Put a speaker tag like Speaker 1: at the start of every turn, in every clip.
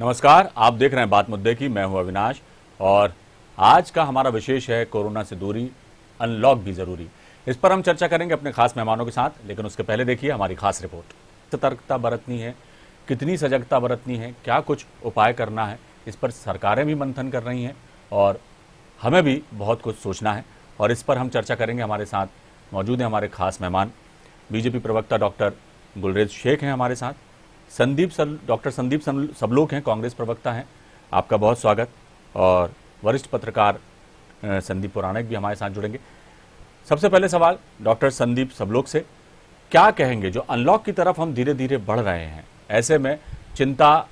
Speaker 1: नमस्कार, आप देख रहे हैं बात मुद्दे की। मैं हूं अविनाश और आज का हमारा विशेष है कोरोना से दूरी, अनलॉक भी जरूरी। इस पर हम चर्चा करेंगे अपने खास मेहमानों के साथ, लेकिन उसके पहले देखिए हमारी खास रिपोर्ट। सतर्कता बरतनी है, कितनी सजगता बरतनी है, क्या कुछ उपाय करना है, इस पर सरकारें भी मंथन कर रही हैं और हमें भी बहुत कुछ सोचना है। और इस पर हम चर्चा करेंगे। हमारे साथ मौजूद हैं हमारे खास मेहमान, बीजेपी प्रवक्ता डॉक्टर गुलरेज शेख हैं हमारे साथ, डॉक्टर संदीप सबलोक हैं, कांग्रेस प्रवक्ता हैं, आपका बहुत स्वागत। और वरिष्ठ पत्रकार संदीप पुराणिक भी हमारे साथ जुड़ेंगे। सबसे पहले सवाल डॉक्टर संदीप सबलोक से, क्या कहेंगे जो अनलॉक की तरफ हम धीरे धीरे बढ़ रहे हैं, ऐसे में चिंता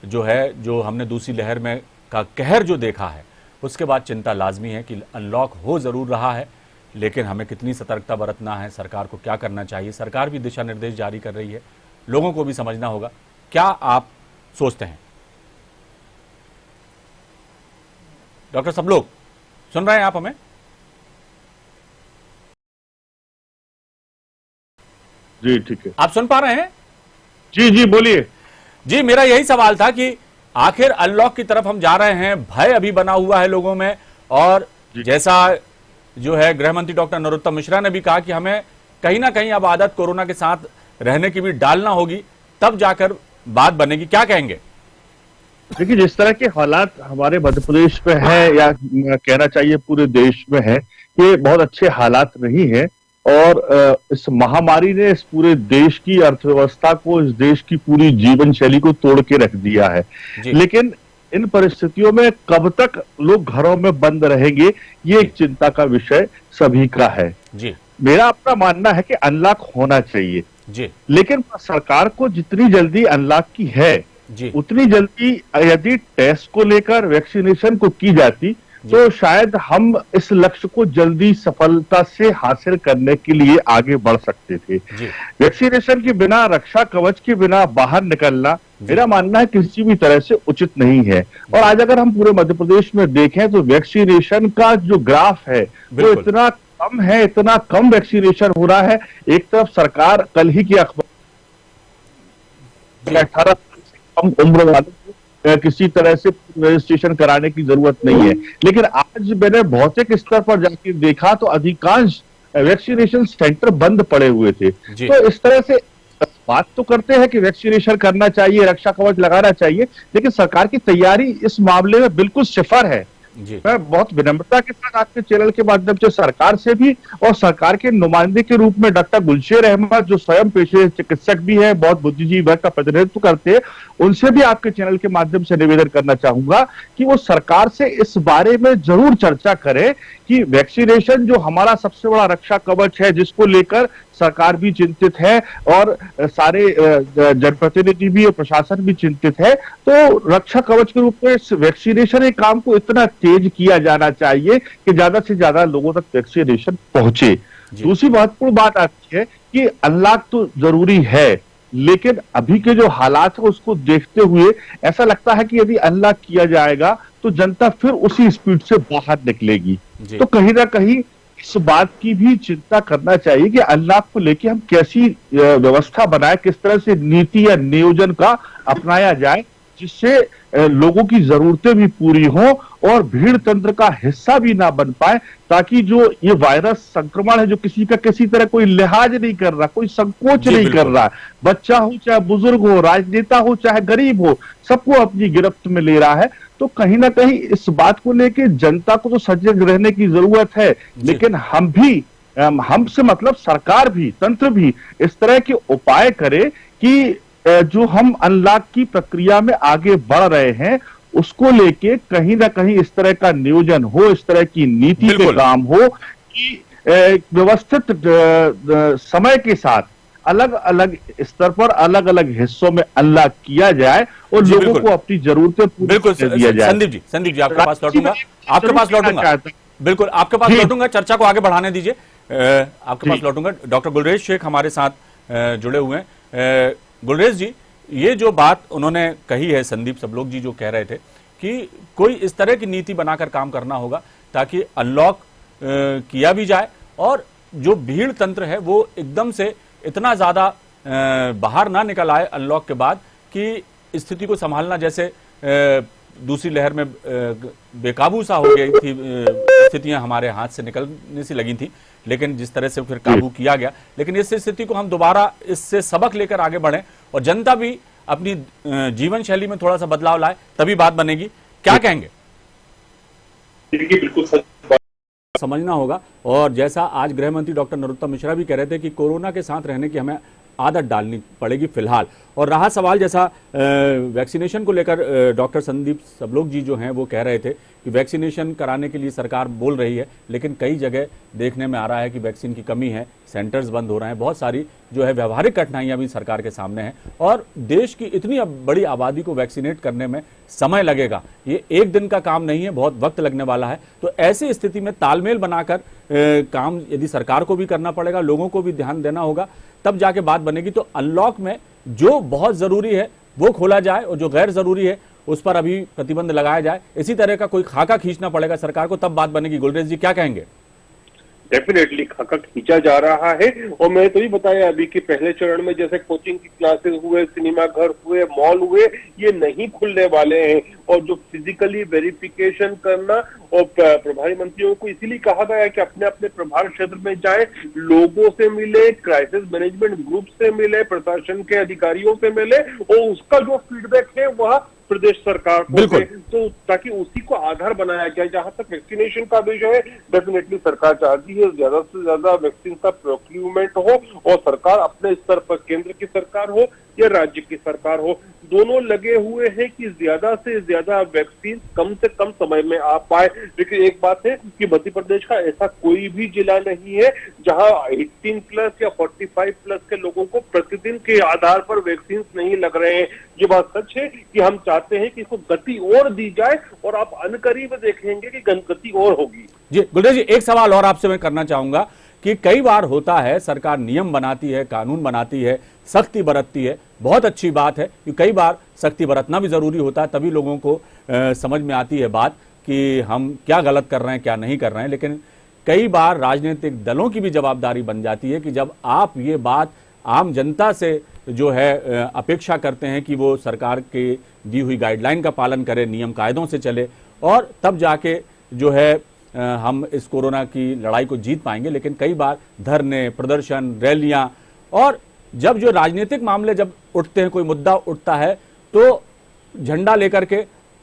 Speaker 1: जो है, जो हमने दूसरी लहर में का कहर जो देखा है, उसके बाद चिंता लाजमी है कि अनलॉक हो जरूर रहा है, लेकिन हमें कितनी सतर्कता बरतना है, सरकार को क्या करना चाहिए। सरकार भी दिशा निर्देश जारी कर रही है, लोगों को भी समझना होगा। क्या आप सोचते हैं डॉक्टर सबलोक? सुन रहे हैं आप हमें?
Speaker 2: जी ठीक है,
Speaker 1: आप सुन पा रहे हैं?
Speaker 2: जी जी बोलिए।
Speaker 1: जी, मेरा यही सवाल था कि आखिर अनलॉक की तरफ हम जा रहे हैं, भय अभी बना हुआ है लोगों में, और जैसा जो है गृह मंत्री डॉक्टर नरोत्तम मिश्रा ने भी कहा कि हमें कहीं ना कहीं अब आदत कोरोना के साथ रहने की भी डालना होगी, तब जाकर बात बनेगी। क्या कहेंगे?
Speaker 2: देखिए, जिस तरह के हालात हमारे मध्य प्रदेश में है, या कहना चाहिए पूरे देश में है, ये बहुत अच्छे हालात नहीं है। और इस महामारी ने इस पूरे देश की अर्थव्यवस्था को, इस देश की पूरी जीवन शैली को तोड़ के रख दिया है। लेकिन इन परिस्थितियों में कब तक लोग घरों में बंद रहेंगे, ये एक चिंता का विषय सभी का है। मेरा अपना मानना है कि अनलॉक होना चाहिए
Speaker 1: जी,
Speaker 2: लेकिन सरकार को जितनी जल्दी अनलॉक की है उतनी जल्दी यदि टेस्ट को लेकर वैक्सीनेशन को की जाती तो शायद हम इस लक्ष्य को जल्दी सफलता से हासिल करने के लिए आगे बढ़ सकते थे। वैक्सीनेशन के बिना, रक्षा कवच के बिना बाहर निकलना मेरा मानना है किसी भी तरह से उचित नहीं है। और आज अगर हम पूरे मध्य प्रदेश में देखें तो वैक्सीनेशन का जो ग्राफ है वो इतना कम है, इतना कम वैक्सीनेशन हो रहा है। एक तरफ सरकार कल ही की अखबार 18 से कम उम्र वालों को किसी तरह से रजिस्ट्रेशन कराने की जरूरत नहीं है, लेकिन आज मैंने भौतिक स्तर पर जाकर देखा तो अधिकांश वैक्सीनेशन सेंटर बंद पड़े हुए थे। तो इस तरह से बात तो करते हैं कि वैक्सीनेशन करना चाहिए, रक्षा कवच लगाना चाहिए, लेकिन सरकार की तैयारी इस मामले में बिल्कुल सिफर है। मैं बहुत विनम्रता के साथ आपके चैनल के माध्यम से सरकार से भी और सरकार के नुमाइंदे के रूप में डॉक्टर गुलशेर अहमद, जो स्वयं पेशे चिकित्सक भी है, बहुत बुद्धिजीवी वर्ग का प्रतिनिधित्व करते हैं, उनसे भी आपके चैनल के माध्यम से निवेदन करना चाहूंगा कि वो सरकार से इस बारे में जरूर चर्चा करें कि वैक्सीनेशन जो हमारा सबसे बड़ा रक्षा कवच है, जिसको लेकर सरकार भी चिंतित है और सारे जनप्रतिनिधि भी और प्रशासन भी चिंतित है, तो रक्षा कवच के रूप में इस वैक्सीनेशन के काम को इतना तेज किया जाना चाहिए कि ज्यादा से ज्यादा लोगों तक वैक्सीनेशन पहुंचे। दूसरी महत्वपूर्ण बात आती है कि अनलॉक तो जरूरी है, लेकिन अभी के जो हालात है उसको देखते हुए ऐसा लगता है कि यदि अनलॉक किया जाएगा तो जनता फिर उसी स्पीड से बाहर निकलेगी। तो कहीं ना कहीं इस बात की भी चिंता करना चाहिए कि अनलॉक को लेकर हम कैसी व्यवस्था बनाए, किस तरह से नीति या नियोजन का अपनाया जाए जिससे लोगों की जरूरतें भी पूरी हों और भीड़ तंत्र का हिस्सा भी ना बन पाए, ताकि जो ये वायरस संक्रमण है जो किसी का किसी तरह कोई लिहाज नहीं कर रहा, कोई संकोच नहीं कर रहा, बच्चा हो चाहे बुजुर्ग हो, राजनेता हो चाहे गरीब हो, सबको अपनी गिरफ्त में ले रहा है। तो कहीं ना कहीं इस बात को लेकर जनता को तो सजग रहने की जरूरत है, लेकिन हम भी, हमसे मतलब सरकार भी, तंत्र भी इस तरह के उपाय करे कि जो हम अनलॉक की प्रक्रिया में आगे बढ़ रहे हैं उसको लेके कहीं ना कहीं इस तरह का नियोजन हो, इस तरह की नीति पे काम हो कि व्यवस्थित समय के साथ अलग अलग स्तर पर अलग अलग हिस्सों में अनलॉक किया जाए और लोगों को अपनी जरूरतें पूरी कर दिया जाए।
Speaker 1: संदीप जी आपके पास लौटूंगा, बिल्कुल आपके पास लौटूंगा, चर्चा को आगे बढ़ाने दीजिए। आपके पास लौटूंगा। डॉक्टर गुलरेज शेख हमारे साथ जुड़े हुए हैं। गुलरेज जी, ये जो बात उन्होंने कही है, संदीप सबलोक जी जो कह रहे थे कि कोई इस तरह की नीति बनाकर काम करना होगा ताकि अनलॉक किया भी जाए और जो भीड़ तंत्र है वो एकदम से इतना ज्यादा बाहर ना निकल आए अनलॉक के बाद कि स्थिति को संभालना, जैसे दूसरी लहर में बेकाबू सा हो गई थी, स्थितियां हमारे हाथ से निकलने सी लगी थी, लेकिन जिस तरह से फिर काबू किया गया। लेकिन इस स्थिति को हम दोबारा इससे सबक लेकर आगे बढ़ें और जनता भी अपनी जीवन शैली में थोड़ा सा बदलाव लाए, तभी बात बनेगी। क्या कहेंगे?
Speaker 3: बिल्कुल
Speaker 1: समझना होगा। और जैसा आज गृह मंत्री डॉक्टर नरोत्तम मिश्रा भी कह रहे थे कि कोरोना के साथ रहने की हमें आदत डालनी पड़ेगी फिलहाल। और रहा सवाल जैसा वैक्सीनेशन को लेकर, डॉक्टर संदीप सबलोग जी जो हैं वो कह रहे थे कि वैक्सीनेशन कराने के लिए सरकार बोल रही है, लेकिन कई जगह देखने में आ रहा है कि वैक्सीन की कमी है, सेंटर्स बंद हो रहे हैं, बहुत सारी जो है व्यवहारिक कठिनाइयां भी सरकार के सामने हैं और देश की इतनी बड़ी आबादी को वैक्सीनेट करने में समय लगेगा। ये एक दिन का काम नहीं है, बहुत वक्त लगने वाला है। तो ऐसी स्थिति में तालमेल बनाकर काम यदि सरकार को भी करना पड़ेगा, लोगों को भी ध्यान देना होगा, तब जाके बात बनेगी। तो अनलॉक में जो बहुत जरूरी है वो खोला जाए और जो गैर जरूरी है उस पर अभी प्रतिबंध लगाया जाए। इसी तरह का कोई खाका खींचना पड़ेगा सरकार को, तब बात बनेगी। गुलरेज जी क्या कहेंगे?
Speaker 3: डेफिनेटली खाका खींचा जा रहा है। और मैंने तो भी बताया अभी कि पहले चरण में जैसे कोचिंग की क्लासेस हुए, सिनेमा घर हुए, मॉल हुए, ये नहीं खुलने वाले हैं। और जो फिजिकली वेरिफिकेशन करना, और प्रभारी मंत्रियों को इसीलिए कहा गया है कि अपने अपने प्रभार क्षेत्र में जाए, लोगों से मिले, क्राइसिस मैनेजमेंट ग्रुप से मिले, प्रशासन के अधिकारियों से मिले और उसका जो फीडबैक है वह प्रदेश सरकार को दे, तो ताकि उसी को आधार बनाया जाए। जहां तक वैक्सीनेशन का विषय है, डेफिनेटली सरकार चाहती है ज्यादा से ज्यादा वैक्सीन का प्रोक्यूरमेंट हो और सरकार अपने स्तर पर, केंद्र की सरकार हो या राज्य की सरकार हो, दोनों लगे हुए हैं कि ज्यादा से ज्यादा वैक्सीन कम से कम समय में आ पाए। लेकिन एक बात है कि मध्य प्रदेश का ऐसा कोई भी जिला नहीं है जहां 18 प्लस या 45 प्लस के लोगों को प्रतिदिन के आधार पर वैक्सीन नहीं लग रहे हैं। ये बात सच है कि हम चाहते हैं कि इसको गति और दी जाए और आप अनकरीब देखेंगे कि गति और होगी।
Speaker 1: जी गुलरेज जी, एक सवाल और आपसे मैं करना चाहूंगा कि कई बार होता है सरकार नियम बनाती है, कानून बनाती है, सख्ती बरतती है, बहुत अच्छी बात है कि कई बार सख्ती बरतना भी जरूरी होता है, तभी लोगों को समझ में आती है बात कि हम क्या गलत कर रहे हैं, क्या नहीं कर रहे हैं। लेकिन कई बार राजनीतिक दलों की भी जवाबदारी बन जाती है कि जब आप ये बात आम जनता से जो है अपेक्षा करते हैं कि वो सरकार के दी हुई गाइडलाइन का पालन करे, नियम कायदों से चले, और तब जाके जो है हम इस कोरोना की लड़ाई को जीत पाएंगे। लेकिन कई बार धरने, प्रदर्शन, रैलियां, और जब जो राजनीतिक मामले जब उठते हैं, कोई मुद्दा उठता है, तो झंडा लेकर के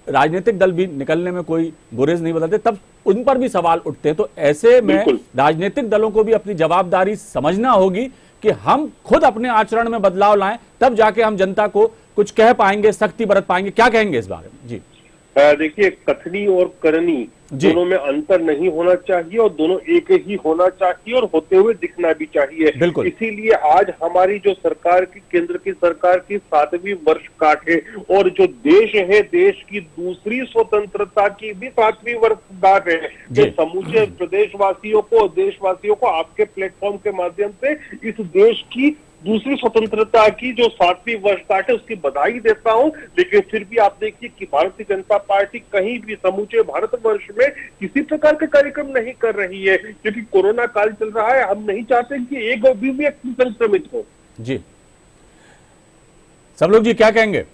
Speaker 1: राजनीतिक दल भी निकलने में कोई गुरेज नहीं बदलते, तब उन पर भी सवाल उठते हैं। तो ऐसे में राजनीतिक दलों को भी अपनी जवाबदारी समझना होगी कि हम खुद अपने आचरण में बदलाव लाएं, तब जाके हम जनता को कुछ कह पाएंगे, सख्ती बरत पाएंगे। क्या कहेंगे इस बारे में? जी
Speaker 3: देखिए, कथनी और करनी दोनों में अंतर नहीं होना चाहिए और दोनों एक ही होना चाहिए और होते हुए दिखना भी चाहिए। इसीलिए आज हमारी जो सरकार की, केंद्र की सरकार की 7वीं वर्षगांठ है और जो देश है, देश की दूसरी स्वतंत्रता की भी 7वीं वर्षगांठ है, जो समूचे प्रदेशवासियों को, देशवासियों को आपके प्लेटफॉर्म के माध्यम से इस देश की दूसरी स्वतंत्रता की जो 7वीं वर्षगांठ है उसकी बधाई देता हूं। लेकिन फिर भी आप देखिए कि भारतीय जनता पार्टी कहीं भी समूचे भारतवर्ष में किसी प्रकार के कार्यक्रम नहीं कर रही है, क्योंकि कोरोना काल चल रहा है। हम नहीं चाहते कि एक भी व्यक्ति संक्रमित हो।
Speaker 1: जी सब लोग जी क्या कहेंगे?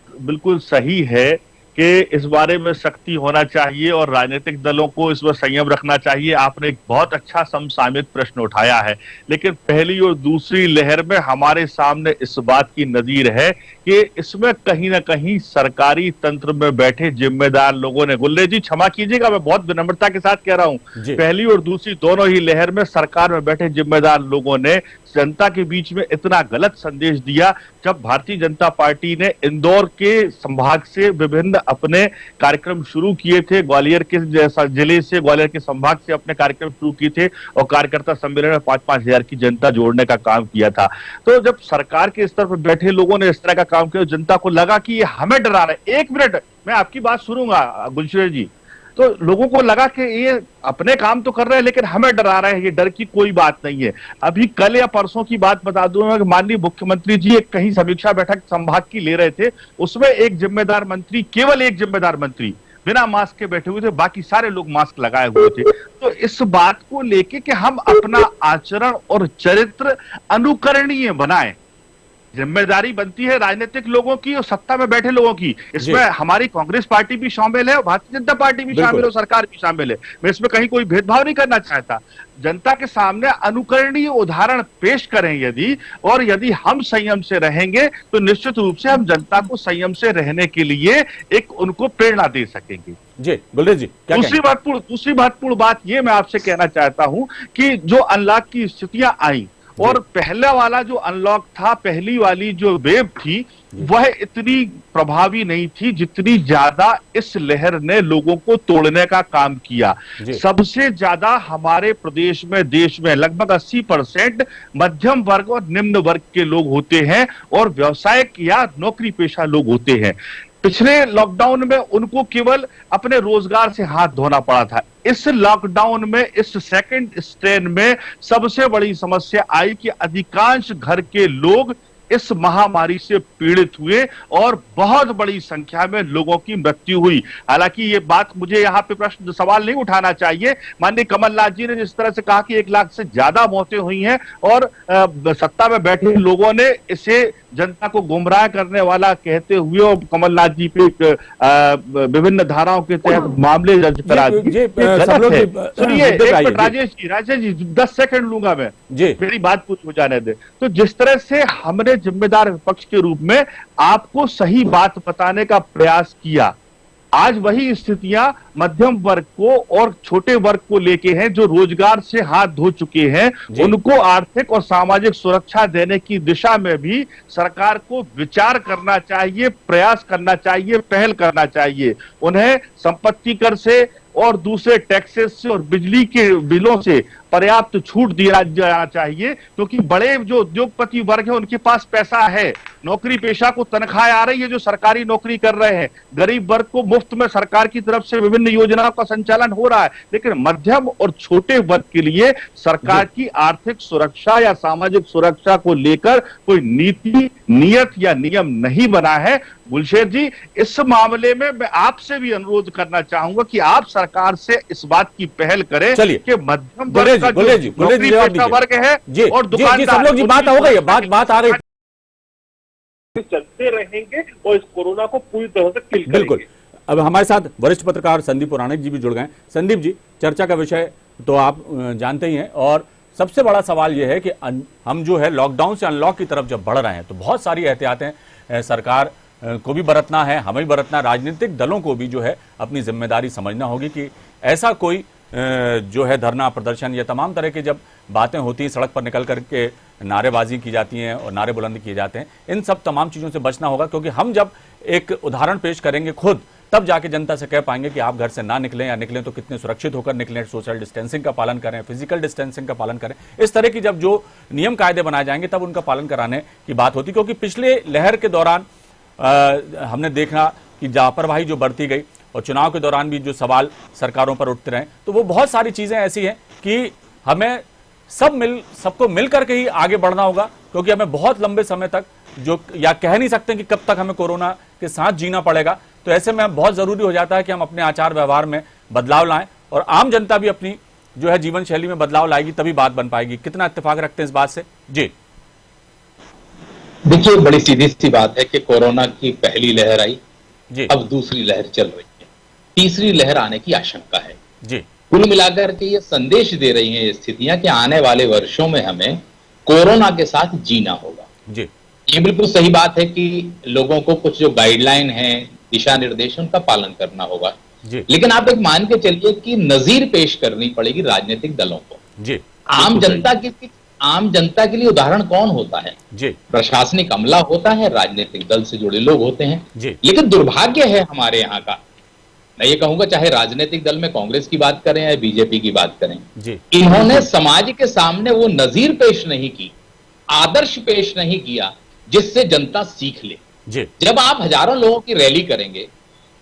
Speaker 2: बिल्कुल सही है कि इस बारे में सख्ती होना चाहिए और राजनीतिक दलों को इसमें संयम रखना चाहिए। आपने एक बहुत अच्छा समसामयिक प्रश्न उठाया है, लेकिन पहली और दूसरी लहर में हमारे सामने इस बात की नजीर है कि इसमें कहीं ना कहीं सरकारी तंत्र में बैठे जिम्मेदार लोगों ने, गुलरेज जी क्षमा कीजिएगा, मैं बहुत विनम्रता के साथ कह रहा हूं, पहली और दूसरी दोनों ही लहर में सरकार में बैठे जिम्मेदार लोगों ने जनता के बीच में इतना गलत संदेश दिया। जब भारतीय जनता पार्टी ने इंदौर के संभाग से विभिन्न अपने कार्यक्रम शुरू किए थे, ग्वालियर के जिले से, ग्वालियर के संभाग से अपने कार्यक्रम शुरू किए थे और कार्यकर्ता सम्मेलन में 5-5 हजार की जनता जोड़ने का काम किया था, तो जब सरकार के स्तर पर बैठे लोगों ने इस तरह का काम किया, जनता को लगा कि ये हमें डरा रहा है। 1 मिनट मैं आपकी बात सुनूंगा गुलशेर जी। तो लोगों को लगा कि ये अपने काम तो कर रहे हैं लेकिन हमें डरा रहे हैं, ये डर की कोई बात नहीं है। अभी कल या परसों की बात बता दूंगा कि माननीय मुख्यमंत्री जी एक कहीं समीक्षा बैठक संभाग की ले रहे थे, उसमें एक जिम्मेदार मंत्री, केवल एक जिम्मेदार मंत्री बिना मास्क के बैठे हुए थे, बाकी सारे लोग मास्क लगाए हुए थे। तो इस बात को लेके कि हम अपना आचरण और चरित्र अनुकरणीय बनाएं, जिम्मेदारी बनती है राजनीतिक लोगों की और सत्ता में बैठे लोगों की। इसमें हमारी कांग्रेस पार्टी भी शामिल है और भारतीय जनता पार्टी भी शामिल है और सरकार भी शामिल है। मैं इसमें कहीं कोई भेदभाव नहीं करना चाहता। जनता के सामने अनुकरणीय उदाहरण पेश करें यदि, और यदि हम संयम से रहेंगे तो निश्चित रूप से हम जनता को संयम से रहने के लिए एक उनको प्रेरणा दे सकेंगे।
Speaker 1: जी गुलरेज जी, क्या
Speaker 2: दूसरी महत्वपूर्ण बात ये मैं आपसे कहना चाहता हूं कि जो अनलॉक की स्थितियां आई और पहला वाला जो अनलॉक था, पहली वाली जो वेव थी, वह इतनी प्रभावी नहीं थी जितनी ज्यादा इस लहर ने लोगों को तोड़ने का काम किया। सबसे ज्यादा हमारे प्रदेश में, देश में लगभग 80% मध्यम वर्ग और निम्न वर्ग के लोग होते हैं और व्यवसायिक या नौकरी पेशा लोग होते हैं। पिछले लॉकडाउन में उनको केवल अपने रोजगार से हाथ धोना पड़ा था। इस लॉकडाउन में, इस सेकंड स्ट्रेन में सबसे बड़ी समस्या आई कि अधिकांश घर के लोग इस महामारी से पीड़ित हुए और बहुत बड़ी संख्या में लोगों की मृत्यु हुई। हालांकि ये बात मुझे यहाँ पे प्रश्न सवाल नहीं उठाना चाहिए। माननीय कमलनाथ जी ने जिस तरह से कहा कि 1 लाख से ज्यादा मौतें हुई हैं और सत्ता में बैठे लोगों ने इसे जनता को गुमराह करने वाला कहते हुए और कमलनाथ जी पे विभिन्न धाराओं के तहत मामले दर्ज करा दिए। सुनिए राजेश जी 10 सेकंड लूंगा मैं, मेरी बात पूरी हो जाने दे। तो जिस तरह से हमने जिम्मेदार विपक्ष के रूप में आपको सही बात बताने का प्रयास किया, आज वही स्थितियां मध्यम वर्ग को और छोटे वर्ग को लेके हैं जो रोजगार से हाथ धो चुके हैं। उनको आर्थिक और सामाजिक सुरक्षा देने की दिशा में भी सरकार को विचार करना चाहिए, प्रयास करना चाहिए, पहल करना चाहिए। उन्हें संपत्ति कर से और दूसरे टैक्सेस से और बिजली के बिलों से पर्याप्त छूट दिया जाना चाहिए, क्योंकि बड़े जो उद्योगपति वर्ग है उनके पास पैसा है, नौकरी पेशा को तनख्वाह आ रही है जो सरकारी नौकरी कर रहे हैं, गरीब वर्ग को मुफ्त में सरकार की तरफ से विभिन्न योजनाओं का संचालन हो रहा है। लेकिन मध्यम और छोटे वर्ग के लिए सरकार की आर्थिक सुरक्षा या सामाजिक सुरक्षा को लेकर कोई नीति, नियत या नियम नहीं बना है। गुलशेर जी, इस मामले में मैं आपसे भी अनुरोध करना चाहूंगा कि आप सरकार से इस बात की पहल करें कि मध्यम वर्ग का जो नौकरी पेशा वर्ग है और दुकानदार,
Speaker 1: बात हो गई, बात आ रही
Speaker 3: चलते रहेंगे और इस कोरोना को पूरी तरह से किल करेंगे।
Speaker 1: बिल्कुल। अब हमारे साथ वरिष्ठ पत्रकार संदीप पुराणिक जी भी जुड़ गए। संदीप जी, चर्चा का विषय तो आप जानते ही हैं और सबसे बड़ा सवाल यह है कि हम जो है लॉकडाउन से अनलॉक की तरफ जब बढ़ रहे हैं तो बहुत सारी एहतियातें सरकार को भी बरतना है, हमें भी बरतना, राजनीतिक दलों को भी जो है अपनी जिम्मेदारी समझना होगी कि ऐसा कोई जो है धरना प्रदर्शन या तमाम तरह की जब बातें होती हैं, सड़क पर निकल करके नारेबाजी की जाती हैं और नारे बुलंद किए जाते हैं, इन सब तमाम चीज़ों से बचना होगा। क्योंकि हम जब एक उदाहरण पेश करेंगे खुद, तब जाके जनता से कह पाएंगे कि आप घर से ना निकलें या निकलें तो कितने सुरक्षित होकर निकलें, सोशल डिस्टेंसिंग का पालन करें, फिजिकल डिस्टेंसिंग का पालन करें। इस तरह की जब जो नियम कायदे बनाए जाएंगे तब उनका पालन कराने की बात होती। क्योंकि पिछले लहर के दौरान हमने देखा कि लापरवाही जो बढ़ती गई और चुनाव के दौरान भी जो सवाल सरकारों पर उठते रहे, तो वो बहुत सारी चीजें ऐसी हैं कि हमें सबको मिलकर के ही आगे बढ़ना होगा। क्योंकि हमें बहुत लंबे समय तक जो या कह नहीं सकते कि कब तक हमें कोरोना के साथ जीना पड़ेगा। तो ऐसे में बहुत जरूरी हो जाता है कि हम अपने आचार व्यवहार में बदलाव लाएं और आम जनता भी अपनी जो है जीवन शैली में बदलाव लाएगी, तभी बात बन पाएगी। कितना इत्तेफाक रखते हैं इस बात से? जी
Speaker 4: देखिए, बड़ी सीधी सी बात है कि कोरोना की पहली लहर आई, अब दूसरी लहर चल रही है, तीसरी लहर आने की आशंका है।
Speaker 1: जी
Speaker 4: कुल मिलाकर के ये संदेश दे रही हैं ये स्थितियां कि आने वाले वर्षों में हमें कोरोना के साथ जीना होगा।
Speaker 1: जी
Speaker 4: ये बिल्कुल सही बात है कि लोगों को कुछ जो गाइडलाइन है, दिशा निर्देश, उनका पालन करना होगा। लेकिन आप एक मान के चलिए कि नजीर पेश करनी पड़ेगी राजनीतिक दलों को।
Speaker 1: जी
Speaker 4: आम जनता के लिए उदाहरण कौन होता है?
Speaker 1: जी
Speaker 4: प्रशासनिक अमला होता है, राजनीतिक दल से जुड़े लोग होते हैं।
Speaker 1: जी
Speaker 4: लेकिन दुर्भाग्य है हमारे यहाँ का, मैं ये कहूंगा चाहे राजनीतिक दल में कांग्रेस की बात करें या बीजेपी की बात करें, इन्होंने समाज के सामने वो नजीर पेश नहीं की, आदर्श पेश नहीं किया जिससे जनता सीख ले। जब आप हजारों लोगों की रैली करेंगे,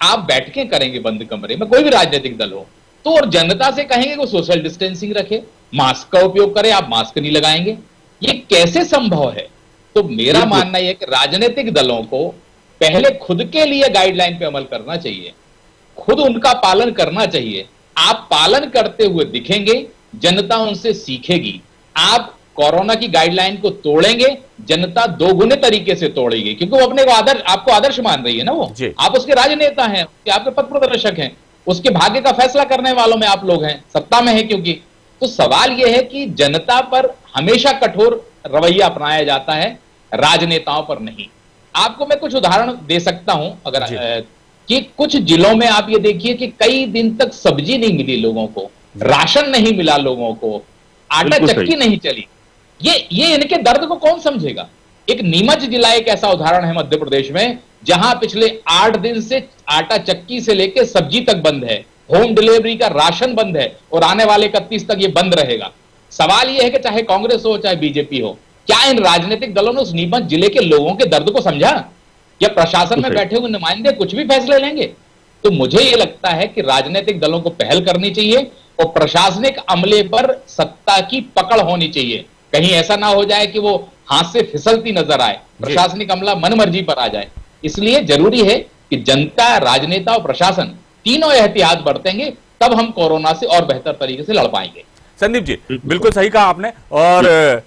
Speaker 4: आप बैठकें करेंगे बंद कमरे में, कोई भी राजनीतिक दल हो, तो और जनता से कहेंगे कि सोशल डिस्टेंसिंग रखे, मास्क का उपयोग करें, आप मास्क नहीं लगाएंगे, ये कैसे संभव है? तो मेरा मानना यह है कि राजनीतिक दलों को पहले खुद के लिए गाइडलाइन पे अमल करना चाहिए, खुद उनका पालन करना चाहिए। आप पालन करते हुए दिखेंगे, जनता उनसे सीखेगी। आप कोरोना की गाइडलाइन को तोड़ेंगे, जनता दोगुने तरीके से तोड़ेगी, क्योंकि वो अपने को आपको आदर्श मान रही है ना। वो आप उसके राजनेता हैं, आपके पथ प्रदर्शक हैं, उसके भाग्य का फैसला करने वालों में आप लोग हैं, सत्ता में है क्योंकि। तो सवाल यह है कि जनता पर हमेशा कठोर रवैया अपनाया जाता है, राजनेताओं पर नहीं। आपको मैं कुछ उदाहरण दे सकता हूं, अगर कि कुछ जिलों में आप ये देखिए कि कई दिन तक सब्जी नहीं मिली लोगों को, राशन नहीं मिला लोगों को, आटा चक्की नहीं चली। ये इनके दर्द को कौन समझेगा। एक नीमच जिला एक ऐसा उदाहरण है मध्य प्रदेश में, जहां पिछले 8 दिन से आटा चक्की से लेकर सब्जी तक बंद है, होम डिलीवरी का राशन बंद है, और आने वाले 31 तक ये बंद रहेगा। सवाल यह है कि चाहे कांग्रेस हो चाहे बीजेपी हो, क्या इन राजनीतिक दलों ने उस नीमच जिले के लोगों के दर्द को समझा, या प्रशासन में बैठे हुए नुमाइंदे कुछ भी फैसले लेंगे। तो मुझे यह लगता है कि राजनीतिक दलों को पहल करनी चाहिए और प्रशासनिक अमले पर सत्ता की पकड़ होनी चाहिए। कहीं ऐसा ना हो जाए कि वो हाथ से फिसलती नजर आए, प्रशासनिक अमला मनमर्जी पर आ जाए। इसलिए जरूरी है कि जनता, राजनेता और प्रशासन तीनों एहतियात बरतेंगे, तब हम कोरोना से और बेहतर तरीके से लड़ पाएंगे।
Speaker 1: संदीप जी, बिल्कुल सही कहा आपने। और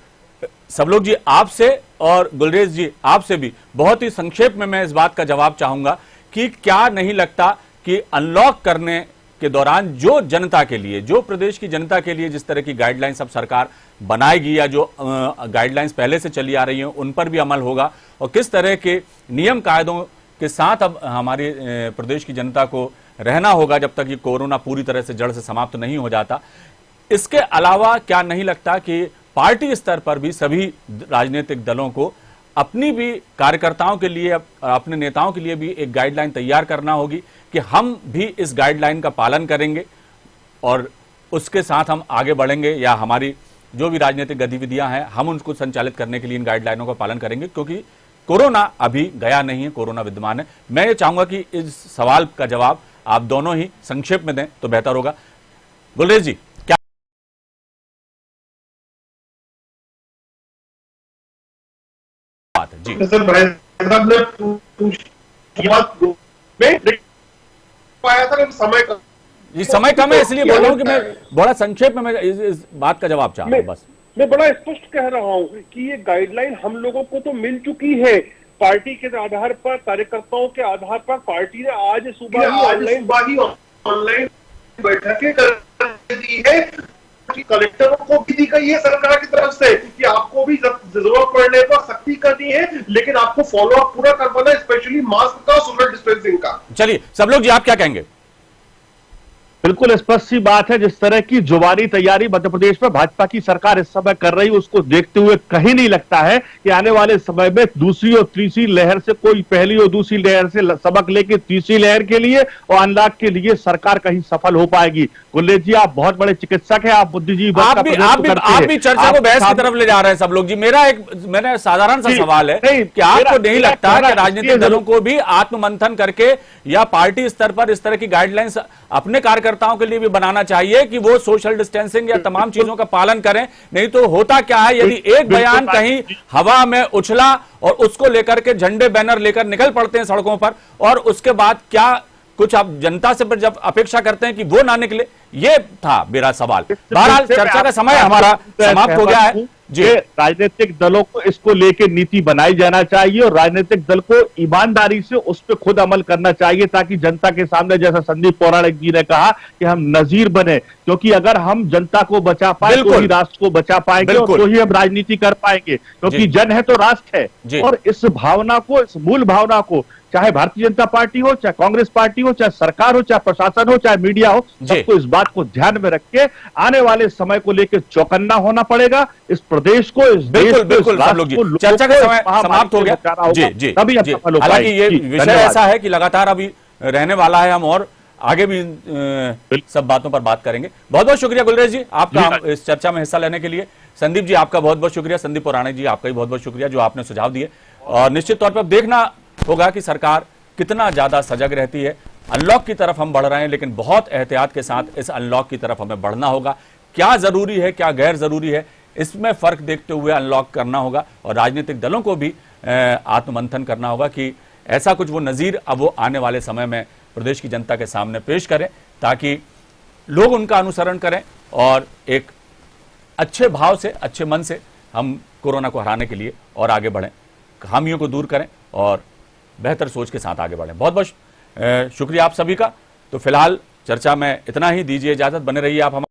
Speaker 1: सबलोग जी, आपसे और गुलरेज जी, आपसे भी बहुत ही संक्षेप में मैं इस बात का जवाब चाहूंगा कि क्या नहीं लगता कि अनलॉक करने के दौरान जो जनता के लिए, जो प्रदेश की जनता के लिए जिस तरह की गाइडलाइंस अब सरकार बनाएगी, या जो गाइडलाइंस पहले से चली आ रही हैं उन पर भी अमल होगा, और किस तरह के नियम कायदों के साथ अब हमारे प्रदेश की जनता को रहना होगा जब तक ये कोरोना पूरी तरह से जड़ से समाप्त नहीं हो जाता। इसके अलावा क्या नहीं लगता कि पार्टी स्तर पर भी सभी राजनीतिक दलों को अपनी भी कार्यकर्ताओं के लिए, अपने नेताओं के लिए भी एक गाइडलाइन तैयार करना होगी कि हम भी इस गाइडलाइन का पालन करेंगे और उसके साथ हम आगे बढ़ेंगे, या हमारी जो भी राजनीतिक गतिविधियां हैं हम उनको संचालित करने के लिए इन गाइडलाइनों का पालन करेंगे, क्योंकि कोरोना अभी गया नहीं है, कोरोना विद्यमान है। मैं ये चाहूंगा कि इस सवाल का जवाब आप दोनों ही संक्षेप में दें तो बेहतर होगा। गुलरेज जी, क्या बात है? जी
Speaker 5: सर, भाई साहब ने पाया था कि समय का
Speaker 1: जी समय कम है, इसलिए बोल रहा हूं कि मैं बड़ा संक्षेप में मैं इस बात का जवाब चाह रहा हूं। बस
Speaker 3: मैं बड़ा स्पष्ट कह रहा हूं कि ये गाइडलाइन हम लोगों को तो मिल चुकी है, पार्टी के आधार पर, कार्यकर्ताओं के आधार पर। पार्टी ने आज सुबह ही
Speaker 5: ऑनलाइन बैठकें कर दी है, कलेक्टरों को भी दी गई है सरकार की तरफ से कि आपको भी जरूरत पड़ने पर सख्ती करनी है, लेकिन आपको फॉलो अप पूरा करवाना है, स्पेशली मास्क का, सोशल डिस्टेंसिंग का।
Speaker 1: चलिए सब लोग जी, आप क्या कहेंगे?
Speaker 2: बिल्कुल स्पष्ट सी बात है, जिस तरह की जुबानी तैयारी मध्य प्रदेश में भाजपा की सरकार इस समय कर रही है, उसको देखते हुए कहीं नहीं लगता है कि आने वाले समय में दूसरी और तीसरी लहर से कोई पहली और दूसरी लहर से सबक लेके तीसरी लहर के लिए और अनलॉक के लिए सरकार कहीं सफल हो पाएगी। गुलरेज जी, आप बहुत बड़े चिकित्सक हैं, आप बुद्धिजीवी,
Speaker 1: आप भी चर्चा को बहस की तरफ ले जा रहे हैं सब लोग जी। मेरा साधारण सा सवाल है कि आपको नहीं लगता कि राजनीतिक दलों को भी आत्ममंथन करके या पार्टी स्तर पर इस तरह की गाइडलाइंस अपने कार्यकर्ताओं के लिए भी बनाना चाहिए कि वो सोशल डिस्टेंसिंग या तमाम चीजों का पालन करें? नहीं तो होता क्या है, यदि एक बयान कहीं हवा में उछला और उसको लेकर के झंडे बैनर लेकर निकल पड़ते हैं सड़कों पर, और उसके बाद क्या कुछ आप जनता से जब अपेक्षा करते हैं कि वो ना निकले? ये था मेरा सवाल। बहरहाल चर्चा का समय हमारा समाप्त हो गया है जी।
Speaker 2: राजनीतिक दलों को इसको लेके नीति बनाई जाना चाहिए और राजनीतिक दल को ईमानदारी से उस पर खुद अमल करना चाहिए, ताकि जनता के सामने, जैसा संदीप पौराणिक जी ने कहा, कि हम नजीर बने। क्योंकि अगर हम जनता को बचा पाए तो ही राष्ट्र को बचा पाएंगे और तो ही हम राजनीति कर पाएंगे, क्योंकि जन है तो राष्ट्र है। और इस भावना को, इस मूल भावना को, चाहे भारतीय जनता पार्टी हो, चाहे कांग्रेस पार्टी हो, चाहे सरकार हो, चाहे प्रशासन हो, चाहे मीडिया हो, सबको इस बात को ध्यान में रख के आने वाले समय को लेकर चौकन्ना होना पड़ेगा। इस प्रदेश को, इस
Speaker 1: बिल्कुल सब लोग जी, चर्चा का समय समाप्त हो गया जी जी। हालांकि ये विषय ऐसा है कि लगातार अभी रहने वाला है, हम और आगे भी सब बातों पर बात करेंगे। बहुत बहुत शुक्रिया गुलरेज जी आपका इस चर्चा में हिस्सा लेने के लिए। संदीप जी आपका बहुत बहुत शुक्रिया। संदीप पौराणिक जी आपका भी बहुत बहुत शुक्रिया जो आपने सुझाव दिए। और निश्चित तौर पर देखना होगा कि सरकार कितना ज्यादा सजग रहती है। अनलॉक की तरफ हम बढ़ रहे हैं, लेकिन बहुत एहतियात के साथ इस अनलॉक की तरफ हमें बढ़ना होगा। क्या जरूरी है, क्या गैर जरूरी है, इसमें फर्क देखते हुए अनलॉक करना होगा। और राजनीतिक दलों को भी आत्ममंथन करना होगा कि ऐसा कुछ वो नजीर अब वो आने वाले समय में प्रदेश की जनता के सामने पेश करें, ताकि लोग उनका अनुसरण करें और एक अच्छे भाव से, अच्छे मन से हम कोरोना को हराने के लिए और आगे बढ़ें, खामियों को दूर करें और बेहतर सोच के साथ आगे बढ़ें। बहुत बहुत शुक्रिया आप सभी का। तो फिलहाल चर्चा में इतना ही, दीजिए इजाजत, बने रहिए आप हमारे